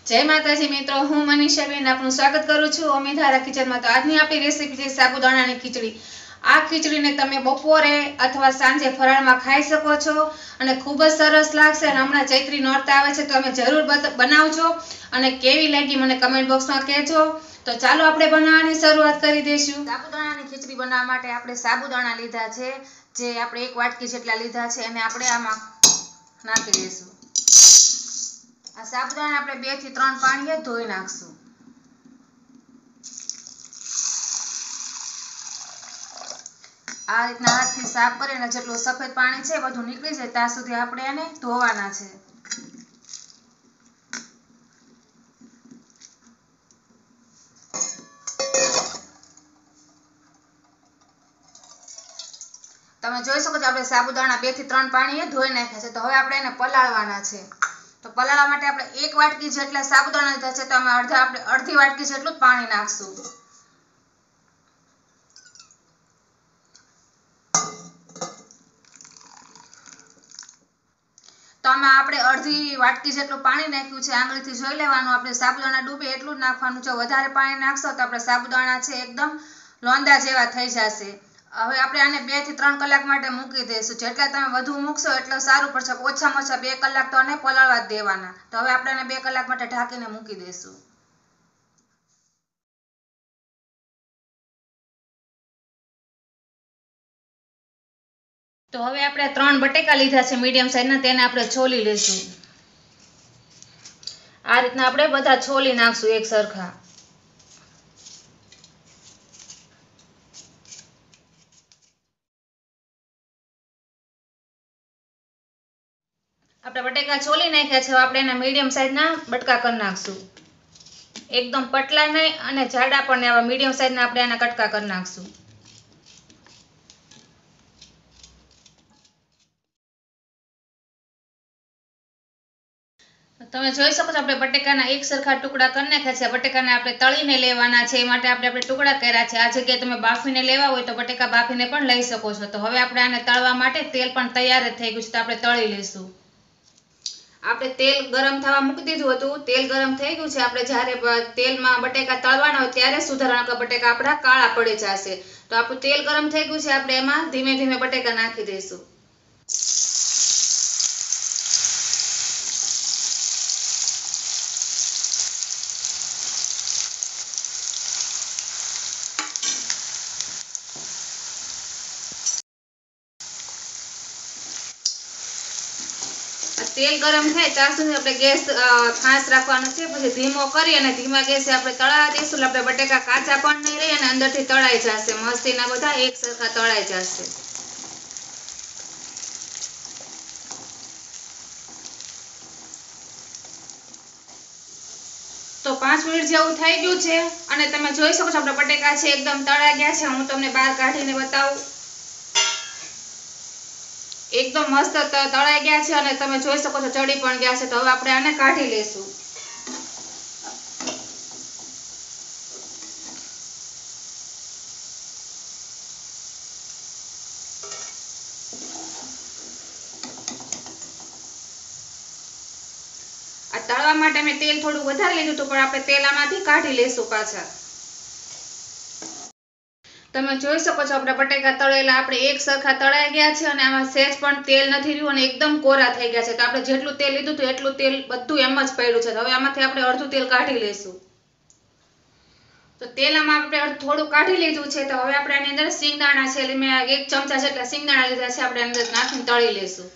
जय माताजी मित्रों, हूँ मनीषाबेन आपनु स्वागत करूँ छूं अमिधाराकिचन में। तो आजनी आपणी रेसिपी छे साबुदाणानी खीचड़ी। आ खीचड़ीने तमे बपोरे अथवा सांजे फराळमां खाई शको छो अने खूब ज सरस लागशे। अने हमणां चैत्री नोरता आवे छे तो तमे जरूर बनावजो अने केवी लागी मने कमेंट बॉक्स में कहेजो। तो चालो आपणे बनाववानी शरूआत करी देशुं। साबुदाणानी खीचड़ी बनाववा माटे आपणे साबुदाणा लीधा छे, जे आपणे 1 वाटकी जेटला लीधा छे अने आपणे आमां नाखी देशुं। आ साबुदाणा આપણે 2 થી 3 પાણીએ ધોઈ નાખશું। આ રીતના હાથથી સાફ કરીને જેટલું સફેદ પાણી છે બધું નીકળી જાય ત્યાં સુધી આપણે એને ધોવાના છે। તમે જોઈ શકો છો આપણે સાબુદાણા 2 થી 3 પાણીએ ધોઈ નાખ્યા છે। તો હવે આપણે એને પલાળવાના છે। तो पलाळवा माटे आपणे 1 वाटकी जेटला साबुदाणा लीधा छे तो आमां अर्धी वाटकी जेटલું पाणी नाखशुं। तो आमां आपणे अर्धी वाटकी जेटલું पाणी नाख्युं छे। आंगळीथी जोई लेवानुं, आपणे साबुदाणा डूबे एटલું જ नाखवानुं छे। વધારે पाणी नाखशो तो आपणे साबुदाणा छे एकदम लोंदा जेवा थई जशे। હવે આપણે આને 2 થી 3 કલાક માટે મૂકી દઈશું। જેટલા તમે વધુ મૂકશો એટલું સારું પડશે। ઓછામાં ઓછા 2 કલાક તો આને પલાળવા જ દેવાના। તો હવે આપણે આને 2 કલાક માટે ઢાંકીને મૂકી દઈશું। તો હવે આપણે 3 બટેકા લીધા છે મીડિયમ સાઈઝના, તેને આપણે છોલી લઈશું। આ રીતના આપણે બધા છોલી નાખશું એક સરખા। આપણે બટેકા છોલી નાખ્યા છે। આપણે એના મીડિયમ સાઈઝના બટકા કરી નાખશું। એકદમ પતલા નહીં અને જાડા પણ નહીં, આવા મીડિયમ સાઈઝના આપણે આના કટકા કરી નાખશું। તમે જોઈ શકો છો આપણે બટેકાના એક સરખા ટુકડા કરી નાખ્યા છે। બટેકાને આપણે તળીને લેવાના છે, એ માટે આપણે ટુકડા કર્યા છે। આ જગ્યાએ તમે બાફીને લેવા હોય તો બટેકા બાફીને પણ લઈ શકો છો। તો હવે આપણે આને તળવા માટે તેલ પણ તૈયાર જ થઈ ગયું છે, તો આપણે તળી લઈશું। આપણે તેલ ગરમ થવા મૂકી દીધું હતું। તેલ ગરમ થઈ ગયું છે। આપણે જ્યારે તેલમાં બટેકા તળવાના હોય ત્યારે સુધારવાના, કે બટેકા આપણા કાળા પડી જશે। તો આપણું તેલ ગરમ થઈ ગયું છે। આપણે એમાં ધીમે ધીમે બટેકા નાખી દઈશું। तेल गरम थाय ત્યાં સુધી આપણે ગેસ ફાસ રાખવાનો છે। પછી ધીમો કરી અને ધીમા ગેસે આપણે તળાવા દઈશું। આપણે બટેકા કાચા પણ નહીં રહે અને અંદરથી તળાઈ જશે। મસ્તીના બધા એક સરખા તળાઈ જશે। તો 5 મિનિટ જેવું થઈ ગયું છે અને તમે જોઈ શકો છો આપણા બટેકા છે એકદમ તળાઈ ગયા છે। હું તમને બહાર કાઢીને બતાવું। एकदम मस्त तळाई गया है और तमे जोई सको छो चढ़ी पण गया है। तो हवे आपणे आने काढी लेशुं। आ तळवा माटे मैं तेल थोड़ुं वधारे लीधुं हतुं, पण आपणे तेल आमांथी काढी लेशुं पाछा। તમે જોઈ શકો છો આપણા બટેકા તળેલા આપણે એક સરખા તળાઈ ગયા છે અને આમાં સેજ પણ તેલ નથી રહ્યું અને એકદમ કોરા થઈ ગયા છે। તો આપણે જેટલું તેલ લીધું હતું એટલું તેલ બધું એમ જ પડ્યું છે। હવે આમાંથી આપણે અડધું તેલ કાઢી લઈશું। તો તેલ આમાં આપણે થોડું કાઢી લીધું છે। તો હવે આપણે આની અંદર સિંગદાણા છે, મેં 1 ચમચા જેટલા સિંગદાણા લીધા છે, આપણે અંદર નાખીને તળી લઈશું।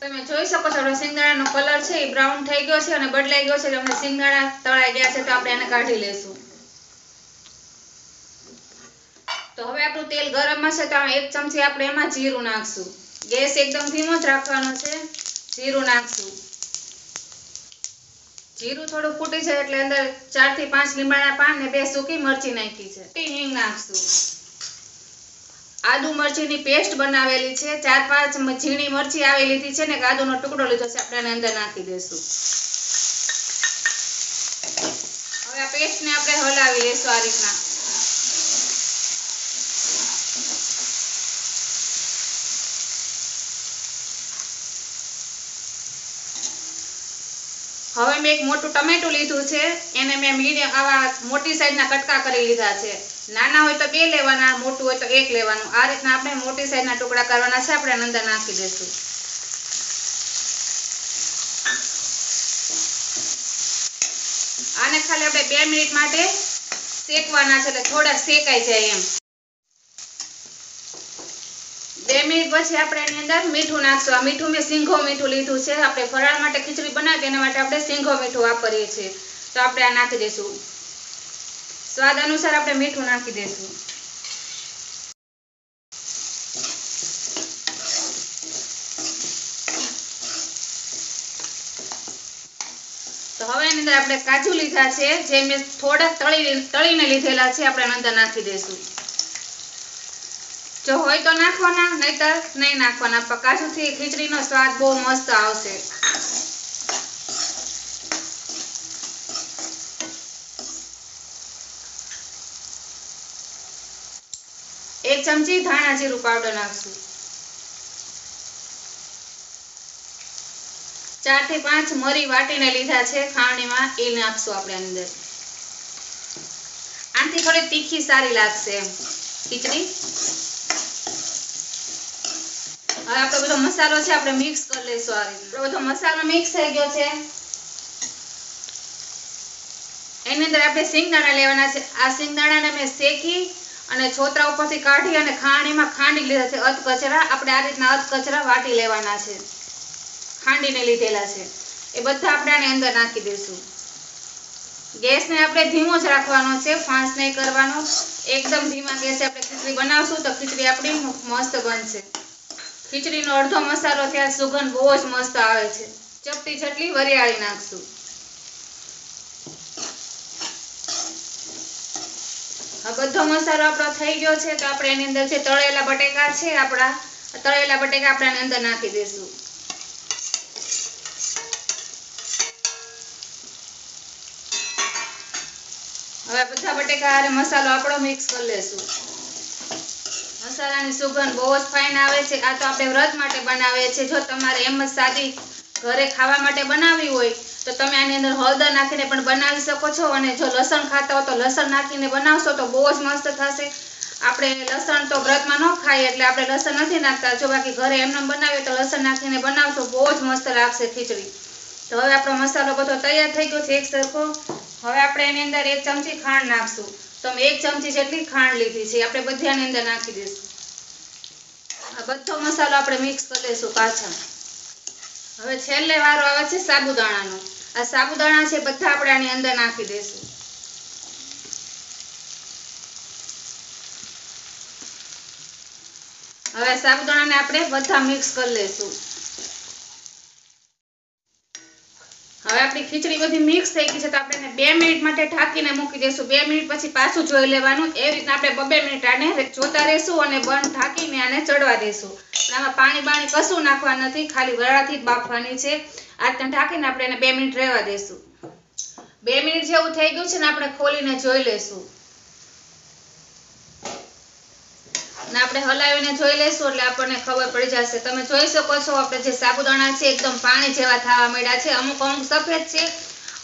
તમે જોઈ શકો છો આપણા સિંગદાણાનો કલર છે એ બ્રાઉન થઈ ગયો છે અને બદલાઈ ગયો છે। એટલે આપણે સિંગદાણા તળાઈ ગયા છે, તો આપણે એને કાઢી લેશું। તો હવે આપણું તેલ ગરમ હશે તો 1 ચમચી આપણે એમાં જીરું નાખશું। ગેસ એકદમ ધીમો જ રાખવાનો છે। જીરું નાખશું। જીરું થોડું ફૂટી જાય એટલે અંદર 4 થી 5 લીમડાના પાન ને 2 સૂકી મરચી નાખી છે। હિંગ નાખશું। आदू मरची पेस्ट बनावेली है। 4-5 झीणी मरची आवी लीधी है ने आदू नो टुकड़ो लीधो छे, आपणे अंदर नाखी देशुं। हवे आ पेस्ट ने आपणे हलावी लेशुं आ रीतना। હવે મેં એક મોટું ટમેટું લીધું છે, એને મેં મીડિયમ આવા મોટી સાઈઝના કટકા કરી લીધા છે. નાના હોય તો 2 લેવાના, મોટું હોય તો 1 લેવાનું. આ રીતના આપણે મોટી સાઈઝના ટુકડા કરવાના છે. આપણે અંદર નાખી દઈશું. આને ખાલી આપણે 2 મિનિટ માટે શેકવાના છે, એટલે થોડા શેકાઈ જાય એમ. 2 મિનિટ પછી આપણે એની અંદર મીઠું નાખશું. આ મીઠું મેં સિંઘો મીઠું લીધું છે. આપણે ફરાળ માટે ખીચડી બનાવીએ એના માટે આપણે સિંઘો મીઠું વાપરીએ છીએ. તો આપણે આ નાખી દઈશું. સ્વાદ અનુસાર આપણે મીઠું નાખી દઈશું. તો હવે એની અંદર આપણે કાજુ લીધા છે, જે મેં થોડાક તળીને લીધેલા છે. આપણે અંદર નાખી દઈશું. જો હોય તો નાખવાના, નહીતર નહીં નાખવાના. કાજુથી ખીચડીનો સ્વાદ બહુ મસ્ત આવશે. 1 ચમચી ધાણા જીરું પાવડર નાખશું. 4 થી 5 મરી વાટીને લીધા છે ખાંડણીમાં, એ નાખશું આપણે અંદર. આનાથી થોડી તીખી સારી લાગશે એમ ખીચડી. હવે આપણો બધો મસાલો છે, આપણે મિક્સ કરી લઈશું. આ રીતે બધો મસાલો મિક્સ થઈ ગયો છે. એની અંદર આપણે સિંગદાણા લેવાના છે. આ સિંગદાણાને મેં શેકી અને છોતરા ઉપરથી કાઢી અને ખાંડણીમાં ખાંડી લીધા છે. અધકચરા આપણે આ રીતના અધકચરા વાટી લેવાના છે, ખાંડીને લીધેલા છે. એ બધા આપણે આની અંદર નાખી દઈશું. ગેસને આપણે ધીમો જ રાખવાનો છે, ફાંસ નહીં કરવાનો. એકદમ ધીમા ગેસે આપણે ખીચડી બનાવશું તો ખીચડી આપણી મસ્ત બનશે. ખીચડીનો અડધો મસાલો ત્યાં સુગંધ બહુ જ મસ્ત આવે છે. ચપટી જેટલી વરિયાળી નાખશું. આ બધો મસાલો આપણો થઈ ગયો છે. તો આપણે એની અંદર જે તળેલા બટેકા છે, આપણા તળેલા બટેકા આપણે આની અંદર નાખી દઈશું. હવે બધા બટેકા અને મસાલો આપણો મિક્સ કરી લેશું. મસાલાની સુગંધ બહુ જ ફાઇન આવે છે. આ તો આપણે વ્રત માટે બનાવીએ છીએ. જો તમારે એમ જ સાદી ઘરે ખાવા માટે બનાવવી હોય તો તમે આની અંદર હળદર નાખીને પણ બનાવી શકો છો. અને જો લસણ ખાતા હો તો લસણ નાખીને બનાવશો તો બહુ જ મસ્ત થશે. આપણે લસણ તો વ્રતમાં ન ખાઈએ એટલે આપણે લસણ નથી નાખતા. જો બાકી ઘરે એમને બનાવીએ તો લસણ નાખીને બનાવશો બહુ જ મસ્ત લાગશે ખીચડી. તો હવે આપણો મસાલો બધો તૈયાર થઈ ગયો છે એક સરખો. હવે આપણે એની અંદર 1 ચમચી ખાંડ નાખશું. તો મેં 1 ચમચી જેટલી ખાંડ લીધી છે. આપણે બધી આની અંદર નાખી દઈશું. આ બધો મસાલો આપણે મિક્સ કરી દઈશું પાછા. હવે છેલ્લે વારો આવે છે સાબુદાણાનો. આ સાબુદાણા છે બધા આપણે આની અંદર નાખી દઈશું. હવે સાબુદાણાને આપણે બધા મિક્સ કરી લઈશું. હવે આપણી ખીચડી બધી મિક્સ થઈ ગઈ છે. તો આપણે 2 મિનિટ માટે ઢાંકીને મૂકી દઈશું. 2 મિનિટ પછી પાછું જોઈ લેવાનું. એ રીતના આપણે 2 મિનિટ આને જોતા રહીશું અને બંધ ઢાંકીને આને ચડવા દઈશું. આમાં પાણી કશું નાખવા નથી, ખાલી વરાળાથી જ બાફવાની છે. આ રીતે ઢાંકીને આપણે એને 2 મિનિટ રહેવા દઈશું. 2 મિનિટ જેવું થઈ ગયું છે ને આપણે ખોલીને જોઈ લઈશું. ને આપણે હલાવીને જોઈ લઈશું એટલે આપણને ખબર પડી જશે. તમે જોઈ શકો છો આપણે જે સાબુદાણા છે એકદમ પાણી જેવા થવા માંડ્યા છે. અમુક સફેદ છે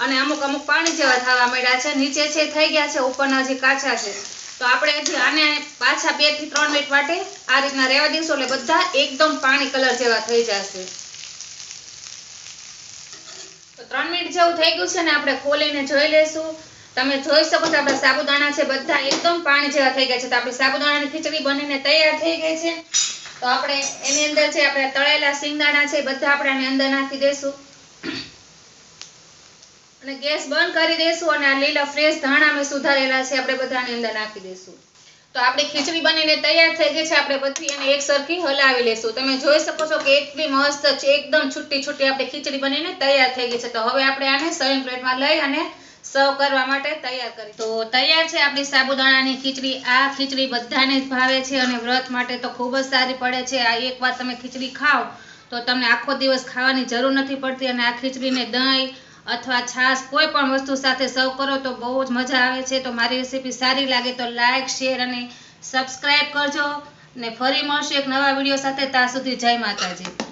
અને અમુક પાણી જેવા થવા માંડ્યા છે. નીચે છે થઈ ગયા છે, ઉપરના હજી કાચા છે. તો આપણે હજી આને પાછા 2 થી 3 મિનિટ માટે આ રીતના રહેવા દઈશું એટલે બધા એકદમ પાણી કલર જેવા થઈ જશે. તો 3 મિનિટ જેવું થઈ ગયું છે ને આપણે ખોલીને જોઈ લઈશું. તમે જોઈ શકો છો આપણા સાબુદાણા છે બધા એકદમ પાણી જેવા થઈ ગયા છે. તો આપણી સાબુદાણાની ખીચડી બનીને તૈયાર થઈ ગઈ છે. તો આપણે એની અંદર જે આપણે તળેલા સિંગદાણા છે બધા આપણે આની અંદર નાખી દઈશું અને ગેસ બંધ કરી દઈશું. અને આ લીલા ફ્રેશ ધાણા મેં સુધારેલા છે આપણે બધા આની અંદર નાખી દઈશું. તો આપણી ખીચડી બનીને તૈયાર થઈ ગઈ છે. આપણે બધી એને એક સરખી હલાવી લઈશું. તમે જોઈ શકો છો કે એટલી મસ્ત છે, એકદમ છૂટી છૂટી આપણી ખીચડી બનીને તૈયાર થઈ ગઈ છે. તો હવે આપણે આને સર્વિંગ પ્લેટમાં લઈ અને સર્વ કરવા માટે તૈયાર કરી. તો તૈયાર છે આપણી સાબુદાણાની ખીચડી. આ ખીચડી બધાને જ ભાવે છે અને વ્રત માટે તો ખૂબ જ સારી પડે છે. આ એકવાર તમે ખીચડી ખાઓ તો તમને આખો દિવસ ખાવાની જરૂર નથી પડતી. અને આ ખીચડીને દહીં અથવા છાશ કોઈ પણ વસ્તુ સાથે સર્વ કરો તો બહુ જ મજા આવે છે. તો મારી રેસીપી સારી લાગે તો લાઈક, શેર અને સબસ્ક્રાઈબ કરજો. ને ફરી મળશું એક નવા વિડીયો સાથે. ત્યાં સુધી જય માતાજી.